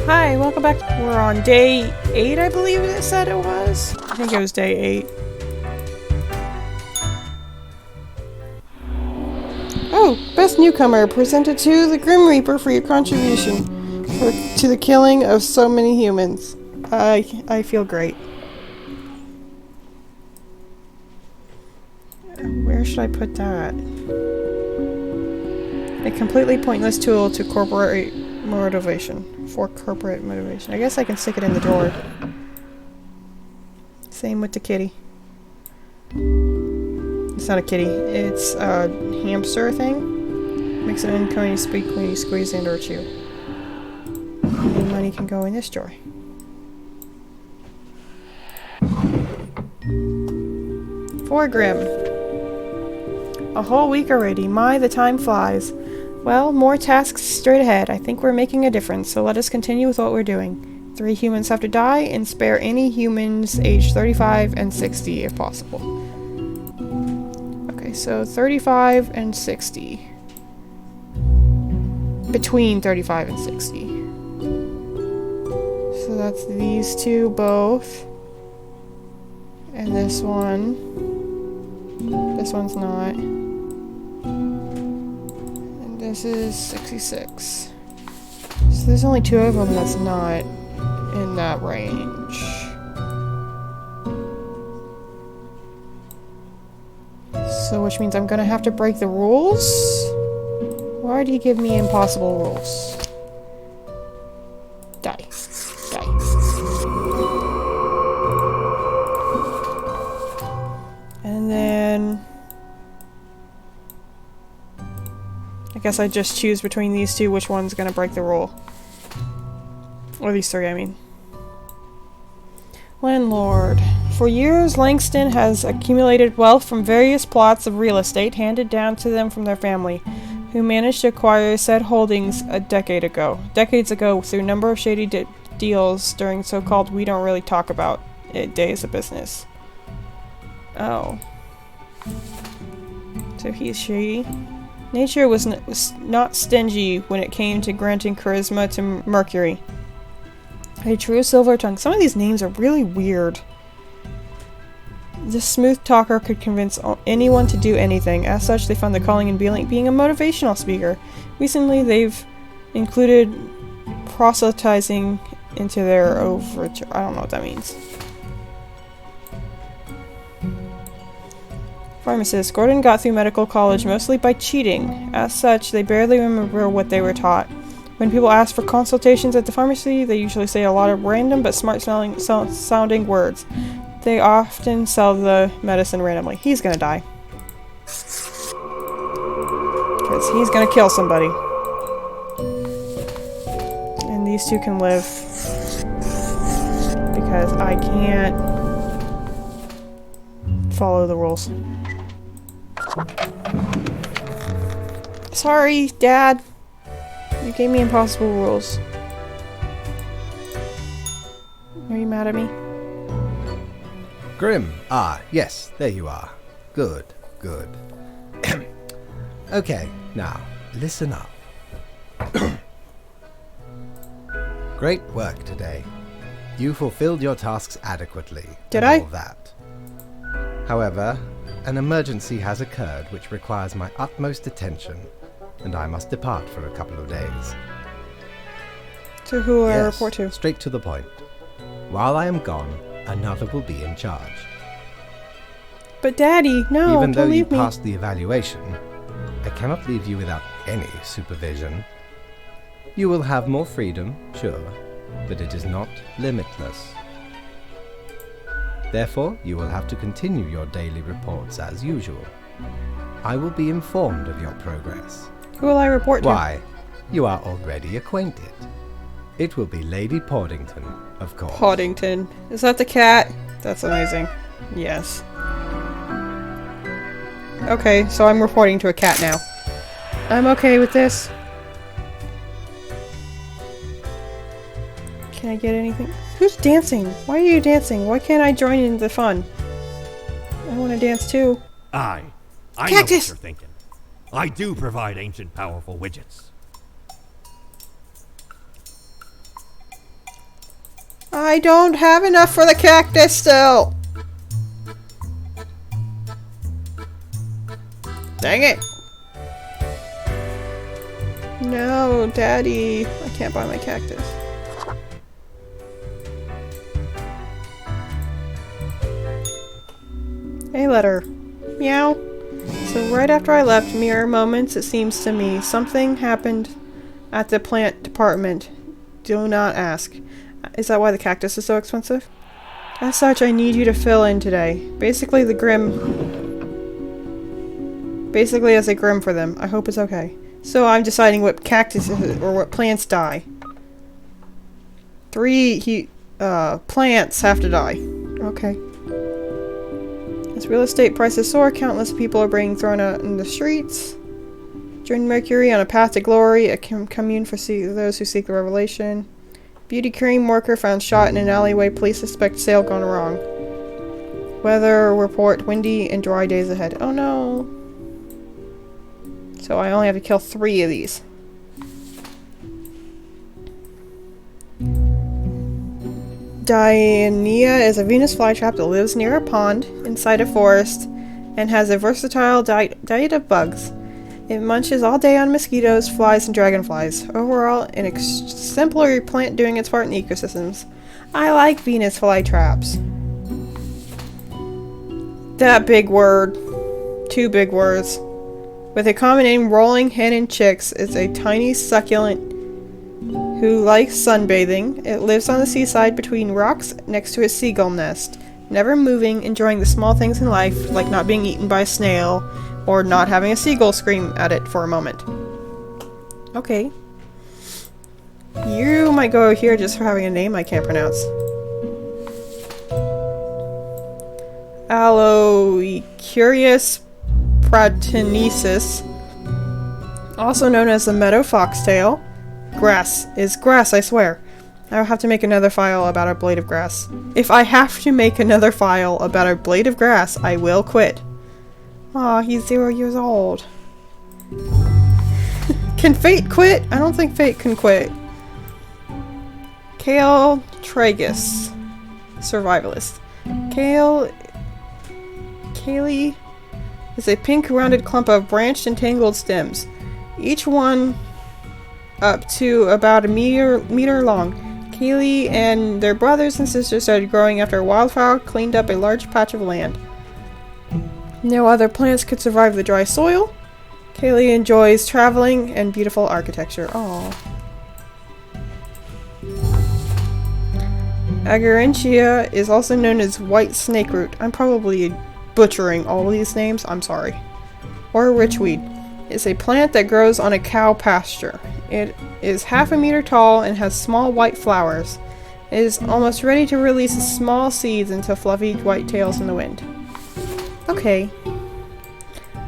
Hi, welcome back. We're on day 8, I believe it said it was. I think it was day 8. Oh, best newcomer, presented to the Grim Reaper for your contribution to the killing of so many humans. I feel great. Where should I put that? A completely pointless tool to corporate motivation. For corporate motivation. I guess I can stick it in the drawer. Same with the kitty. It's not a kitty. It's a hamster thing. Makes an uncanny squeak when you squeeze and or chew. And money can go in this drawer. For Grim. A whole week already. My, the time flies. Well, more tasks straight ahead. I think we're making a difference, so let us continue with what we're doing. 3 humans have to die, and spare any humans aged 35 and 60 if possible. Okay, so 35 and 60. Between 35 and 60. So that's these two both. And this one. This one's not. This is 66. So there's only 2 of them that's not in that range. So which means I'm gonna have to break the rules? Why did he give me impossible rules? Die. Die. And then I guess I just choose between these two which one's gonna break the rule. Or these 3, I mean. Landlord. For years, Langston has accumulated wealth from various plots of real estate handed down to them from their family, who managed to acquire said holdings decades ago through a number of shady deals during so-called we don't really talk about it days of business. Oh. So he's shady. Nature was not stingy when it came to granting charisma to Mercury. A true silver tongue. Some of these names are really weird. This smooth talker could convince anyone to do anything. As such, they found the calling in being a motivational speaker. Recently, they've included proselytizing into their overture. I don't know what that means. Pharmacist. Gordon got through medical college mostly by cheating. As such, they barely remember what they were taught. When people ask for consultations at the pharmacy, they usually say a lot of random but smart-sounding words. They often sell the medicine randomly. He's gonna die. Because he's gonna kill somebody. And these 2 can live. Because I can't follow the rules. Sorry, Dad. You gave me impossible rules. Are you mad at me? Grim. Ah, yes, there you are. Good, good. Okay, now, listen up. Great work today. You fulfilled your tasks adequately. Did I? All that. However, an emergency has occurred which requires my utmost attention, and I must depart for a couple of days. To who will I Yes, report to? straight to the point. While I am gone, another will be in charge. But Daddy, no, Even though don't you leave me. passed the evaluation, I cannot leave you without any supervision. You will have more freedom, sure, but it is not limitless. Therefore, you will have to continue your daily reports as usual. I will be informed of your progress. Who will I report to? Why? You are already acquainted. It will be Lady Portington, of course. Poddington. Is that the cat? That's amazing. Yes. Okay, so I'm reporting to a cat now. I'm okay with this. Can I get anything? Who's dancing? Why are you dancing? Why can't I join in the fun? I want to dance too. I know what Cactus! you're thinking. I do provide ancient powerful widgets. I don't have enough for the cactus still! Dang it! No, Daddy. I can't buy my cactus. A letter. Meow. So right after I left, mere moments it seems to me, something happened at the plant department. Do not ask. Is that why the cactus is so expensive? As such, I need you to fill in today. Basically as a grim for them. I hope it's okay. So I'm deciding what cactuses or what plants die. 3 plants have to die. Okay. As real estate prices soar, countless people are being thrown out in the streets. Join Mercury on a path to glory, a commune for those who seek the revelation. Beauty cream worker found shot in an alleyway. Police suspect sale gone wrong. Weather report, windy and dry days ahead. Oh no. So I only have to kill 3 of these. Diania is a Venus flytrap that lives near a pond inside a forest and has a versatile diet of bugs. It munches all day on mosquitoes, flies, and dragonflies. Overall, an exemplary plant doing its part in ecosystems. I like Venus flytraps. That big word. 2 big words. With a common name, rolling hen and chicks, is a tiny succulent who likes sunbathing. It lives on the seaside between rocks next to a seagull nest, never moving, enjoying the small things in life, like not being eaten by a snail, or not having a seagull scream at it for a moment. Okay. You might go here just for having a name I can't pronounce. Aloecurius pratensis, also known as the meadow foxtail. Grass is grass, I swear. I'll have to make another file about a blade of grass. If I have to make another file about a blade of grass, I will quit. Aw, he's 0 years old. Can Fate quit? I don't think Fate can quit. Kale Tragus. Survivalist. Kale is a pink rounded clump of branched and tangled stems. Each one up to about a meter long. Kaylee and their brothers and sisters started growing after a wildfire cleaned up a large patch of land. No other plants could survive the dry soil. Kaylee enjoys traveling and beautiful architecture. Aww. Agarantia is also known as white snakeroot. I'm probably butchering all these names. I'm sorry. Or richweed. It's a plant that grows on a cow pasture. It is half a meter tall and has small white flowers. It is almost ready to release small seeds into fluffy white tails in the wind. Okay.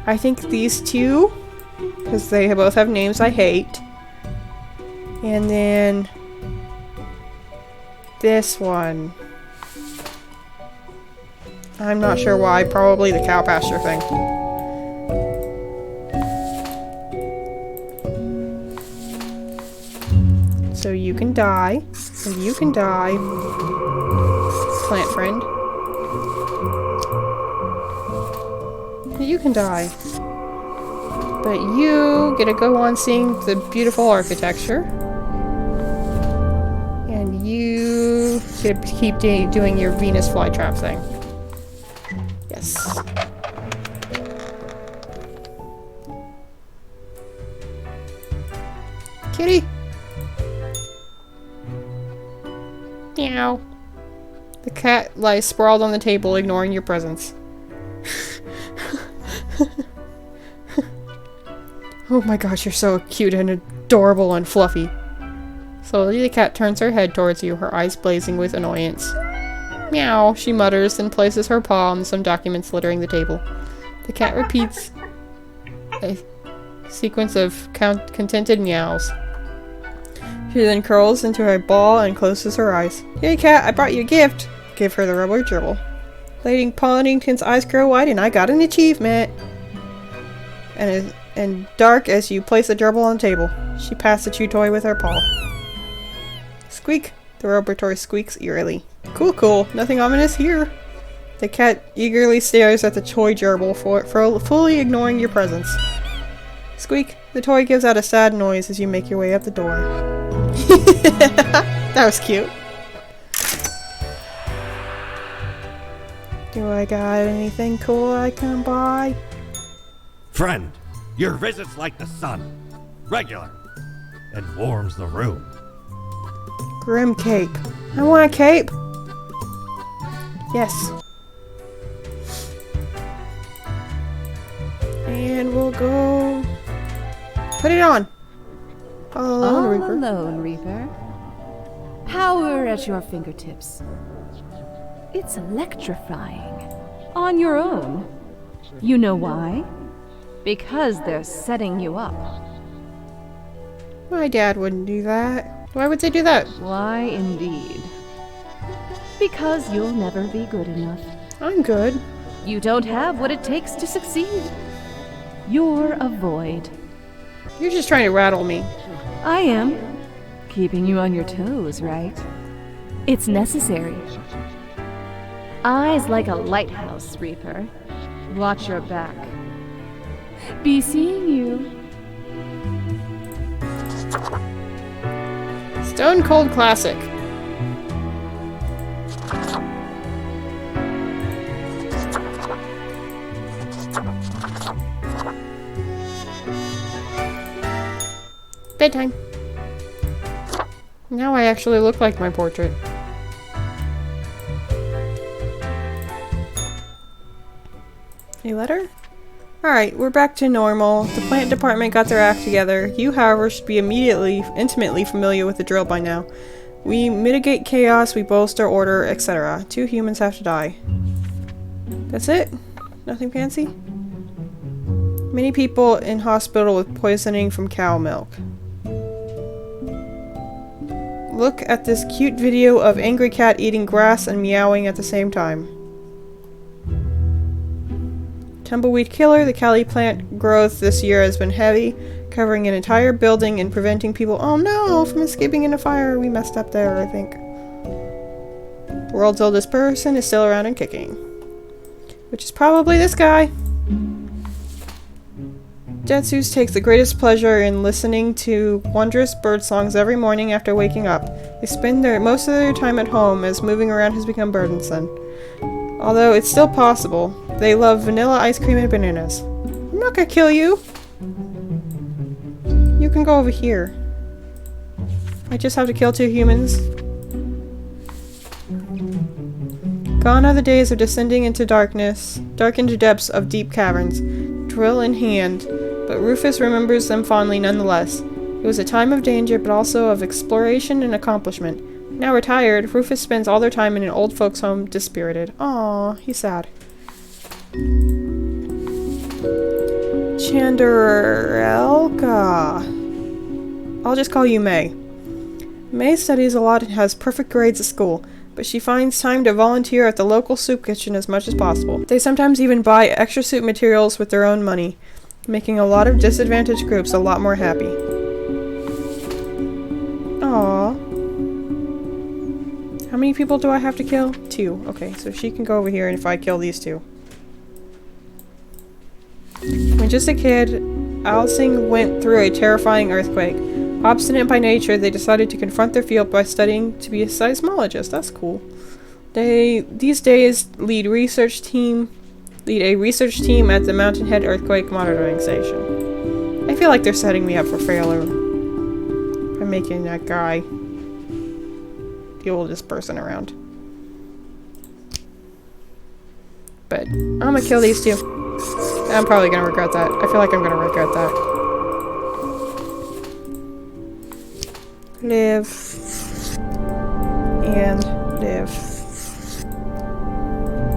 I think these 2, because they both have names I hate. And then this one. I'm not sure why, probably the cow pasture thing. So you can die, and you can die, plant friend. You can die. But you get to go on seeing the beautiful architecture. And you get to keep doing your Venus flytrap thing. Yes. Kitty! Meow. The cat lies sprawled on the table, ignoring your presence. Oh my gosh, you're so cute and adorable and fluffy. Slowly, the cat turns her head towards you, her eyes blazing with annoyance. Meow, she mutters, then places her paw on some documents littering the table. The cat repeats a sequence of contented meows. She then curls into her ball and closes her eyes. Hey cat, I brought you a gift. Give her the rubber gerbil. Lady Paddington's eyes grow wide and I got an achievement. And dark as you place the gerbil on the table. She pats the chew toy with her paw. Squeak. The laboratory squeaks eerily. Cool, cool. Nothing ominous here. The cat eagerly stares at the toy gerbil for fully ignoring your presence. Squeak. The toy gives out a sad noise as you make your way up the door. That was cute. Do I got anything cool I can buy? Friend, your visit's like the sun. Regular. And warms the room. Grim cape. I want a cape. Yes. And we'll go... Put it on. All alone, All Reaper. alone, Reaper. Power at your fingertips. It's electrifying. On your own. You know why? Because they're setting you up. My dad wouldn't do that. Why would they do that? Why, indeed. Because you'll never be good enough. I'm good. You don't have what it takes to succeed. You're a void. You're just trying to rattle me. I am. Keeping you on your toes, right? It's necessary. Eyes like a lighthouse, Reaper. Watch your back. Be seeing you. Stone Cold Classic. Bedtime. Now I actually look like my portrait. A letter? Alright, we're back to normal. The plant department got their act together. You, however, should be intimately familiar with the drill by now. We mitigate chaos, we bolster order, etc. 2 humans have to die. That's it? Nothing fancy? Many people in hospital with poisoning from cow milk. Look at this cute video of angry cat eating grass and meowing at the same time. Tumbleweed killer. The Cali plant growth this year has been heavy, covering an entire building and preventing people, oh no, from escaping in a fire. We messed up there, I think. The world's oldest person is still around and kicking. Which is probably this guy. Jetsus takes the greatest pleasure in listening to wondrous bird songs every morning after waking up. They spend most of their time at home as moving around has become burdensome. Although it's still possible, they love vanilla ice cream and bananas. I'm not gonna kill you! You can go over here. I just have to kill 2 humans. Gone are the days of descending into darkness, darkened depths of deep caverns, drill in hand, but Rufus remembers them fondly nonetheless. It was a time of danger, but also of exploration and accomplishment. Now retired, Rufus spends all their time in an old folks' home, dispirited. Aww, he's sad. Chandarelka. I'll just call you May. May studies a lot and has perfect grades at school, but she finds time to volunteer at the local soup kitchen as much as possible. They sometimes even buy extra soup materials with their own money, making a lot of disadvantaged groups a lot more happy. Aww. How many people do I have to kill? 2. Okay, so she can go over here if I kill these 2. When just a kid, Alsing went through a terrifying earthquake. Obstinate by nature, they decided to confront their field by studying to be a seismologist. That's cool. They, these days, lead a research team at the Mountainhead Earthquake Monitoring Station. I feel like they're setting me up for failure by making that guy the oldest person around. But I'm gonna kill these 2. I'm probably gonna regret that. I feel like I'm gonna regret that. Live. And live.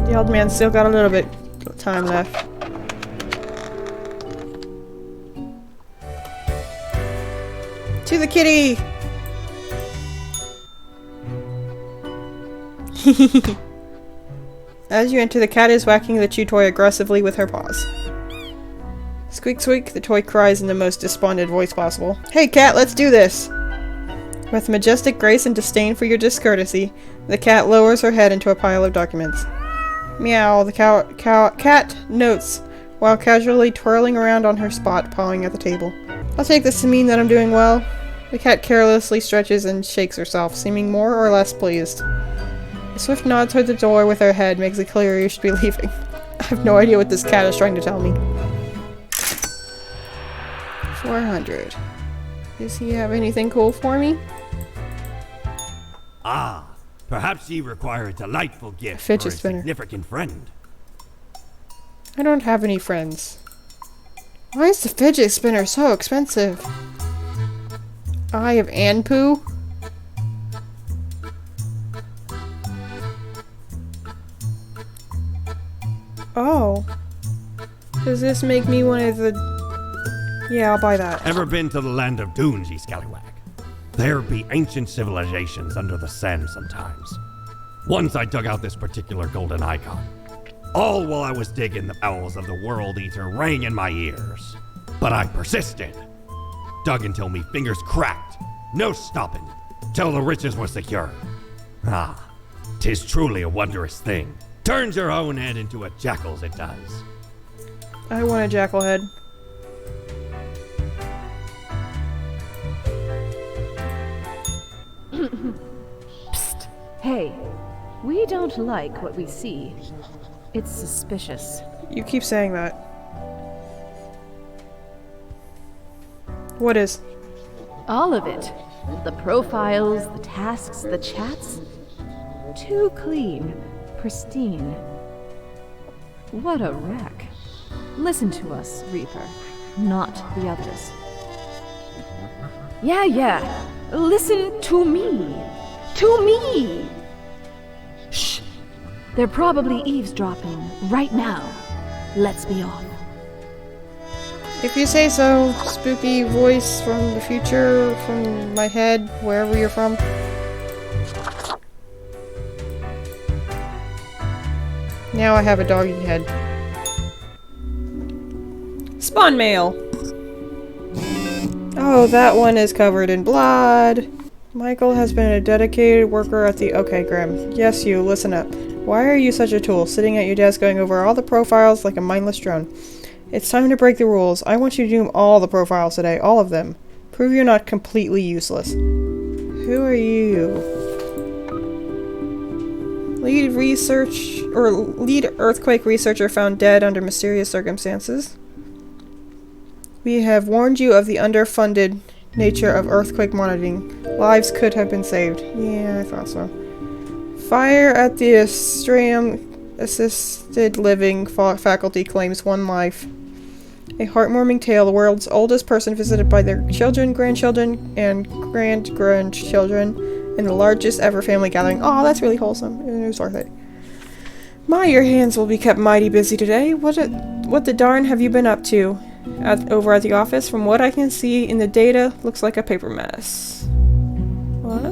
The old man's still got a little bit of time left. To the kitty! As you enter, the cat is whacking the chew toy aggressively with her paws. Squeak squeak, the toy cries in the most despondent voice possible. Hey cat, let's do this! With majestic grace and disdain for your discourtesy, the cat lowers her head into a pile of documents. Meow, the cat notes, while casually twirling around on her spot, pawing at the table. I'll take this to mean that I'm doing well. The cat carelessly stretches and shakes herself, seeming more or less pleased. A swift nod toward the door with her head makes it clear you should be leaving. I have no idea what this cat is trying to tell me. 400. Does he have anything cool for me? Ah, perhaps ye require a delightful gift for Fidget a spinner. significant friend. I don't have any friends. Why is the fidget spinner so expensive? Eye of Anpu? Oh. Does this make me one of the... Yeah, I'll buy that. Ever been to the land of dunes, ye scallywag? There be ancient civilizations under the sand sometimes. Once I dug out this particular golden icon. All while I was digging, the bowels of the World Eater rang in my ears. But I persisted. Dug until me fingers cracked. No stopping. Till the riches were secured. Ah, 'tis truly a wondrous thing. Turns your own head into a jackal's, it does. I want a jackal head. Psst. Hey, we don't like what we see. It's suspicious. You keep saying that. What is? All of it. The profiles, the tasks, the chats. Too clean. Pristine. What a wreck. Listen to us, Reaper, not the others. Yeah. Listen to me. To me! Shh. They're probably eavesdropping right now. Let's be off. If you say so, spooky voice from the future, from my head, wherever you're from. Now I have a doggy head. Spawn mail! Oh, that one is covered in blood. Michael has been a dedicated worker at the... Okay, Graham. Yes, you, listen up. Why are you such a tool, sitting at your desk going over all the profiles like a mindless drone? It's time to break the rules. I want you to do all the profiles today, all of them. Prove you're not completely useless. Who are you? Lead earthquake researcher found dead under mysterious circumstances. We have warned you of the underfunded nature of earthquake monitoring. Lives could have been saved. Yeah, I thought so. Fire at the Astram Assisted Living faculty claims 1 life. A heartwarming tale, the world's oldest person visited by their children, grandchildren, and grand-grandchildren in the largest ever family gathering. Oh, that's really wholesome. It was worth it. My, your hands will be kept mighty busy today. What the darn have you been up to? Over at the office, from what I can see in the data, looks like a paper mess. What?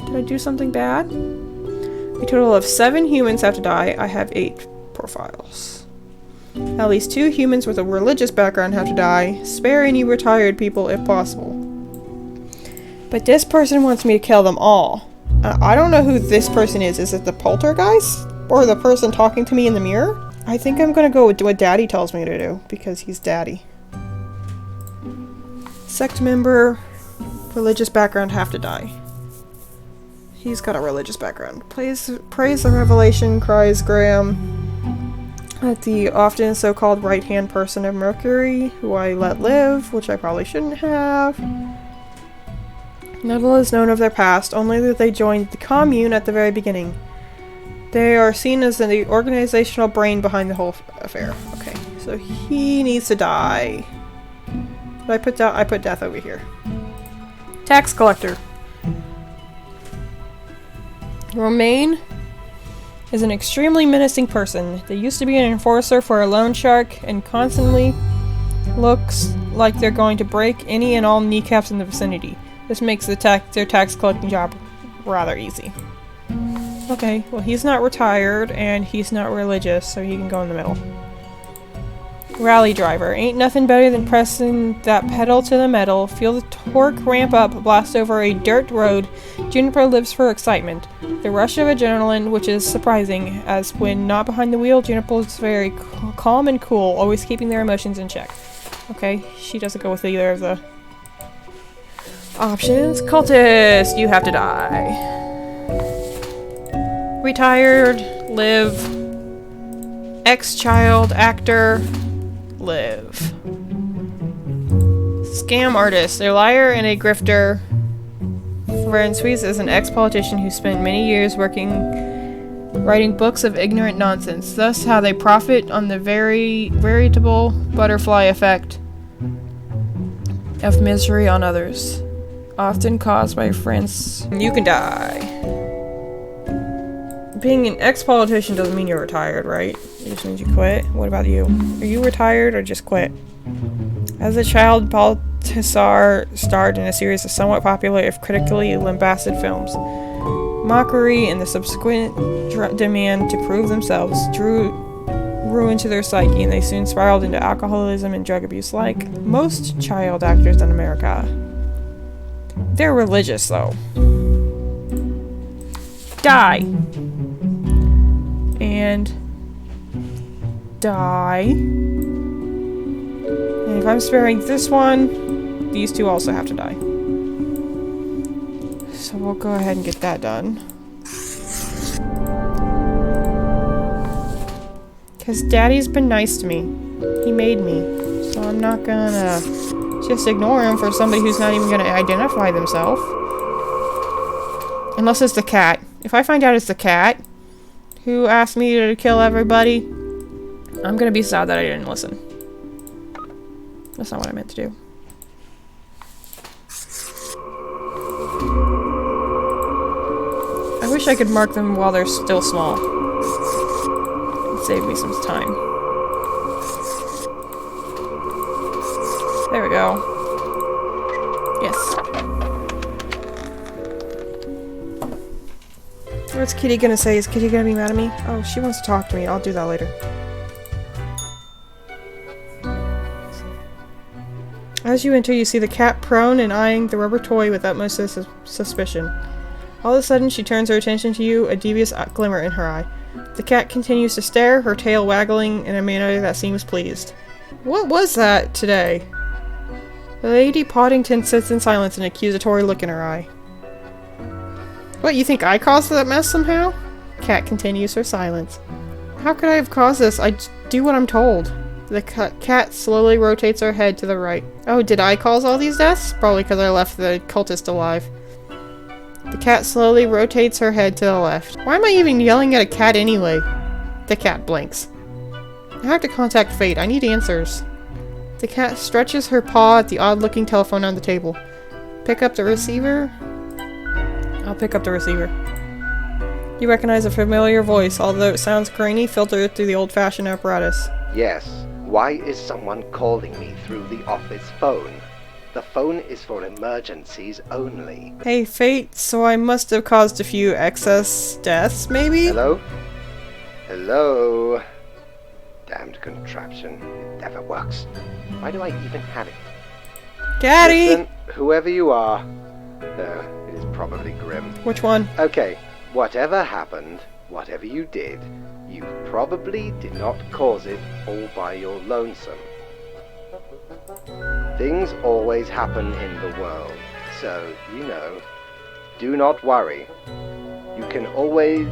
Did I do something bad? A total of 7 humans have to die. I have 8 profiles. At least 2 humans with a religious background have to die. Spare any retired people if possible. But this person wants me to kill them all. I don't know who this person is. Is it the poltergeist? Or the person talking to me in the mirror? I think I'm gonna go with what Daddy tells me to do, because he's Daddy. Sect member, religious background have to die. He's got a religious background. Praise the revelation, cries Graham, at the often so-called right-hand person of Mercury, who I let live, which I probably shouldn't have. Little is known of their past, only that they joined the commune at the very beginning. They are seen as the organizational brain behind the whole affair. Okay, so he needs to die. Did I put I put death over here. Tax collector. Romaine is an extremely menacing person. They used to be an enforcer for a loan shark and constantly looks like they're going to break any and all kneecaps in the vicinity. This makes their tax collecting job rather easy. Okay, well he's not retired and he's not religious, so he can go in the middle. Rally driver. Ain't nothing better than pressing that pedal to the metal. Feel the torque ramp up, blast over a dirt road. Juniper lives for excitement. The rush of adrenaline, which is surprising, as when not behind the wheel, Juniper is very calm and cool, always keeping their emotions in check. Okay, she doesn't go with either of the options. Cultist, you have to die. Retired, live. Ex-child actor, live. Scam artist, a liar and a grifter. Francois is an ex-politician who spent many years writing books of ignorant nonsense. Thus how they profit on the veritable butterfly effect of misery on others, often caused by friends. You can die. Being an ex-politician doesn't mean you're retired, right? It just means you quit. What about you? Are you retired or just quit? As a child, Baltasar starred in a series of somewhat popular, if critically lambasted films. Mockery and the subsequent demand to prove themselves drew ruin to their psyche, and they soon spiraled into alcoholism and drug abuse, like most child actors in America. They're religious, though. Die. And die. And if I'm sparing this one, these two also have to die. So we'll go ahead and get that done. Because Daddy's been nice to me. He made me. So I'm not gonna just ignore him for somebody who's not even gonna identify themselves. Unless it's the cat. If I find out it's the cat who asked me to kill everybody, I'm gonna be sad that I didn't listen. That's not what I meant to do. I wish I could mark them while they're still small. It'd save me some time. There we go. Yes. What's Kitty gonna say? Is Kitty gonna be mad at me? Oh, she wants to talk to me. I'll do that later. As you enter, you see the cat prone and eyeing the rubber toy with utmost suspicion. All of a sudden, she turns her attention to you, a devious glimmer in her eye. The cat continues to stare, her tail waggling in a manner that seems pleased. What was that today? Lady Poddington sits in silence, an accusatory look in her eye. What, you think I caused that mess somehow? Cat continues her silence. How could I have caused this? I do what I'm told. The cat slowly rotates her head to the right. Oh, did I cause all these deaths? Probably because I left the cultist alive. The cat slowly rotates her head to the left. Why am I even yelling at a cat anyway? The cat blinks. I have to contact Fate. I need answers. The cat stretches her paw at the odd-looking telephone on the table. Pick up the receiver? I'll pick up the receiver. You recognize a familiar voice, although it sounds grainy, filtered through the old-fashioned apparatus. Yes. Why is someone calling me through the office phone? The phone is for emergencies only. Hey, Fate, so I must have caused a few excess deaths, maybe? Hello? Hello? Damned contraption. It never works. Why do I even have it? Daddy! Listen, whoever you are. It is probably Grim. Which one? Okay, whatever happened, whatever you did, you probably did not cause it all by your lonesome. Things always happen in the world, so, you know, do not worry. You can always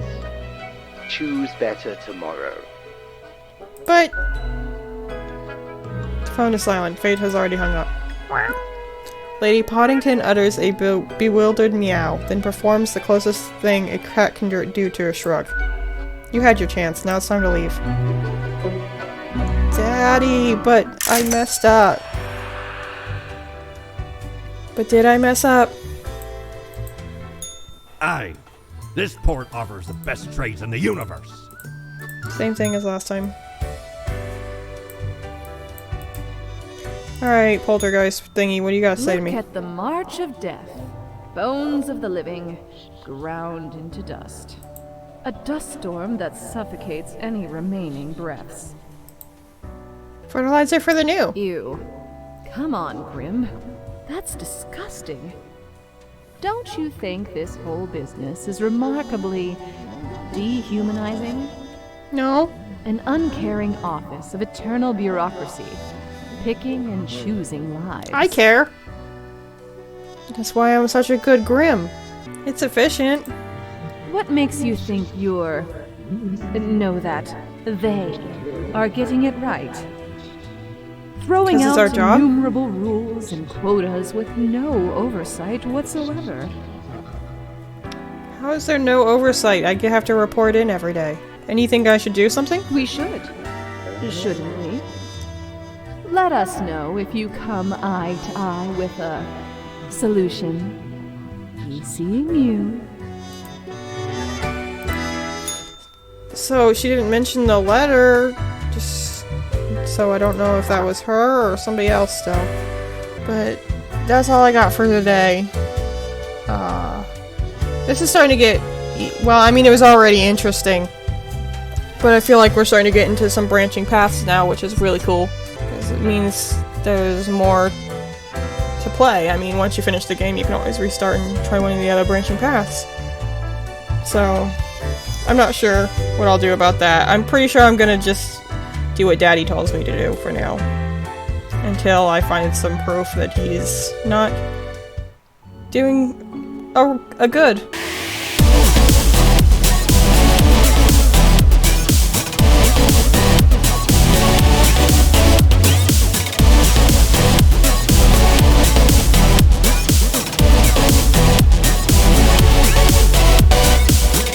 choose better tomorrow. But... The phone is silent. Fate has already hung up. Lady Poddington utters a bewildered meow, then performs the closest thing a cat can do to a shrug. You had your chance. Now it's time to leave. Daddy, but I messed up. But did I mess up? Aye. This port offers the best trades in the universe. Same thing as last time. Alright, poltergeist thingy, what do you gotta say to me? Look at the march of death. Bones of the living, ground into dust. A dust storm that suffocates any remaining breaths. Fertilizer for the new. Ew. Come on, Grim. That's disgusting. Don't you think this whole business is remarkably dehumanizing? No. An uncaring office of eternal bureaucracy, picking and choosing lives. I care. That's why I'm such a good Grim. It's efficient. What makes you think you're... no, that they are getting it right? Throwing 'Cause it's our out job? innumerable rules and quotas with no oversight whatsoever. How is there no oversight? I have to report in every day. And you think I should do something? We should. Shouldn't we? Let us know if you come eye to eye with a solution. Seeing you. So she didn't mention the letter, just so I don't know if that was her or somebody else still. But that's all I got for today. This is starting to get, well, I mean, it was already interesting, but I feel like we're starting to get into some branching paths now, which is really cool, because it means there's more to play. I mean, once you finish the game, you can always restart and try one of the other branching paths. So, I'm not sure what I'll do about that. I'm pretty sure I'm gonna just do what Daddy tells me to do for now. Until I find some proof that he's not doing a good.